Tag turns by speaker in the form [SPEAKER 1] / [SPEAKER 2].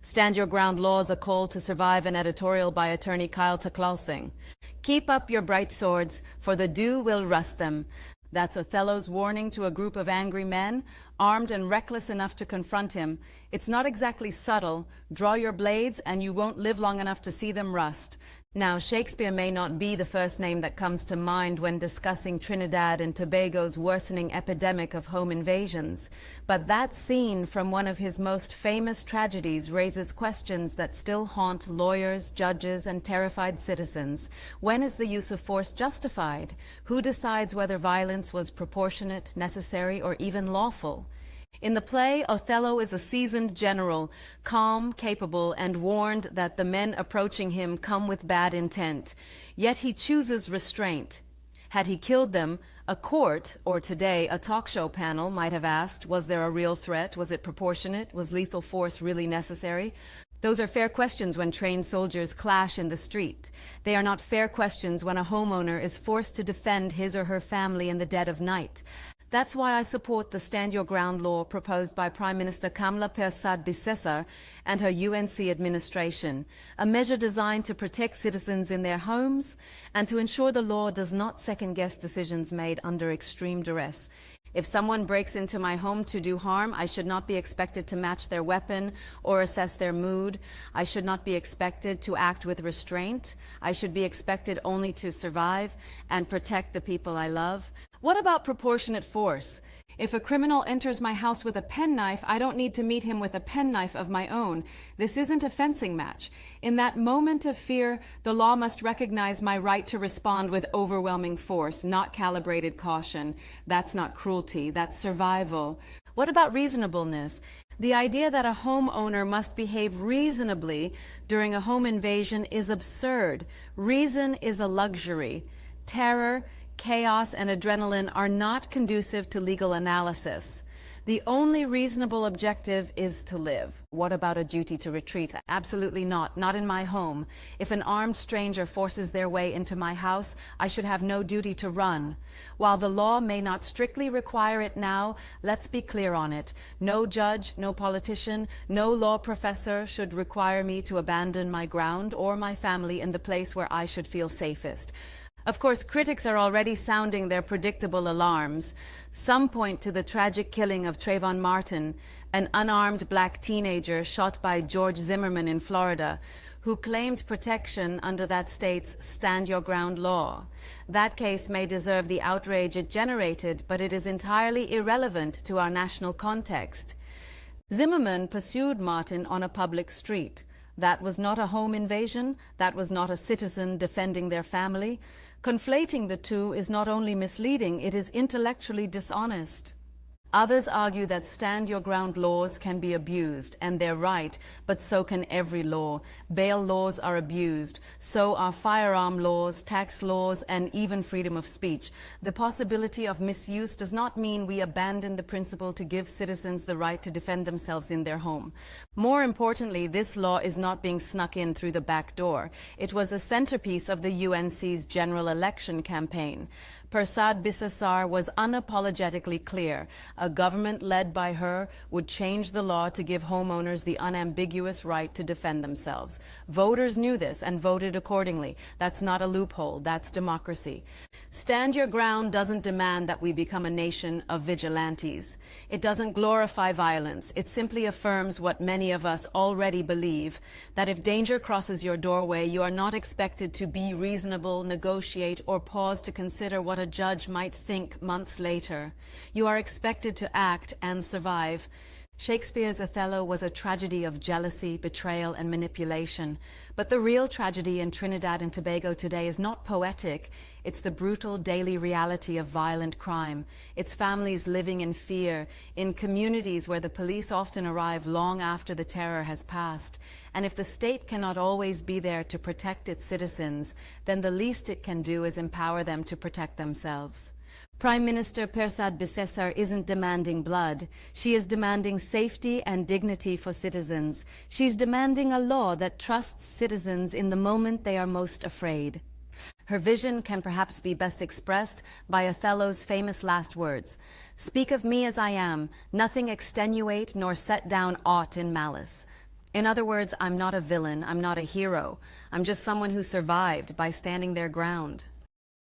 [SPEAKER 1] Stand Your Ground Laws, A Call to Survive, an editorial by attorney 𝐤𝐚𝐥𝐿. Keep up your bright swords, for the dew will rust them. That's Othello's warning to a group of angry men, armed and reckless enough to confront him. It's not exactly subtle. Draw your blades and you won't live long enough to see them rust. Now, Shakespeare may not be the first name that comes to mind when discussing Trinidad and Tobago's worsening epidemic of home invasions, but that scene from one of his most famous tragedies raises questions that still haunt lawyers, judges, and terrified citizens. When is the use of force justified? Who decides whether violence was proportionate, necessary, or even lawful? In the play, Othello is a seasoned general, calm, capable, and warned that the men approaching him come with bad intent. Yet he chooses restraint. Had he killed them, a court, or today a talk show panel, might have asked, was there a real threat? Was it proportionate? Was lethal force really necessary? Those are fair questions when trained soldiers clash in the street. They are not fair questions when a homeowner is forced to defend his or her family in the dead of night. That's why I support the Stand Your Ground law proposed by Prime Minister Kamala Persad-Bissessar and her UNC administration, a measure designed to protect citizens in their homes and to ensure the law does not second-guess decisions made under extreme duress. If someone breaks into my home to do harm, I should not be expected to match their weapon or assess their mood. I should not be expected to act with restraint. I should be expected only to survive and protect the people I love. What about proportionate force? If a criminal enters my house with a penknife, I don't need to meet him with a penknife of my own. This isn't a fencing match. In that moment of fear, the law must recognize my right to respond with overwhelming force, not calibrated caution. That's not cruelty, that's survival. What about reasonableness? The idea that a homeowner must behave reasonably during a home invasion is absurd. Reason is a luxury. Terror, chaos, and adrenaline are not conducive to legal analysis. The only reasonable objective is to live. What about a duty to retreat? Absolutely not. Not in my home. If an armed stranger forces their way into my house, I should have no duty to run. While the law may not strictly require it now, let's be clear on it. No judge, no politician, no law professor should require me to abandon my ground or my family in the place where I should feel safest. Of course, critics are already sounding their predictable alarms. Some point to the tragic killing of Trayvon Martin, an unarmed black teenager shot by George Zimmerman in Florida, who claimed protection under that state's Stand Your Ground law. That case may deserve the outrage it generated, but it is entirely irrelevant to our national context. Zimmerman pursued Martin on a public street. That was not a home invasion. That was not a citizen defending their family. Conflating the two is not only misleading, it is intellectually dishonest. Others argue that Stand Your Ground laws can be abused, and they're right, but so can every law. Bail laws are abused. So are firearm laws, tax laws, and even freedom of speech. The possibility of misuse does not mean we abandon the principle to give citizens the right to defend themselves in their home. More importantly, this law is not being snuck in through the back door. It was a centerpiece of the UNC's general election campaign. Persad-Bissessar was unapologetically clear. A government led by her would change the law to give homeowners the unambiguous right to defend themselves. Voters knew this and voted accordingly. That's not a loophole, that's democracy. Stand Your Ground doesn't demand that we become a nation of vigilantes. It doesn't glorify violence. It simply affirms what many of us already believe, that if danger crosses your doorway, you are not expected to be reasonable, negotiate, or pause to consider what a judge might think months later. You are expected to act and survive. Shakespeare's Othello was a tragedy of jealousy, betrayal, and manipulation. But the real tragedy in Trinidad and Tobago today is not poetic. It's the brutal daily reality of violent crime. It's families living in fear, in communities where the police often arrive long after the terror has passed. And if the state cannot always be there to protect its citizens, then the least it can do is empower them to protect themselves. Prime Minister Persad-Bissessar isn't demanding blood. She is demanding safety and dignity for citizens. She's demanding a law that trusts citizens in the moment they are most afraid. Her vision can perhaps be best expressed by Othello's famous last words, "Speak of me as I am, nothing extenuate nor set down aught in malice." In other words, I'm not a villain, I'm not a hero. I'm just someone who survived by standing their ground.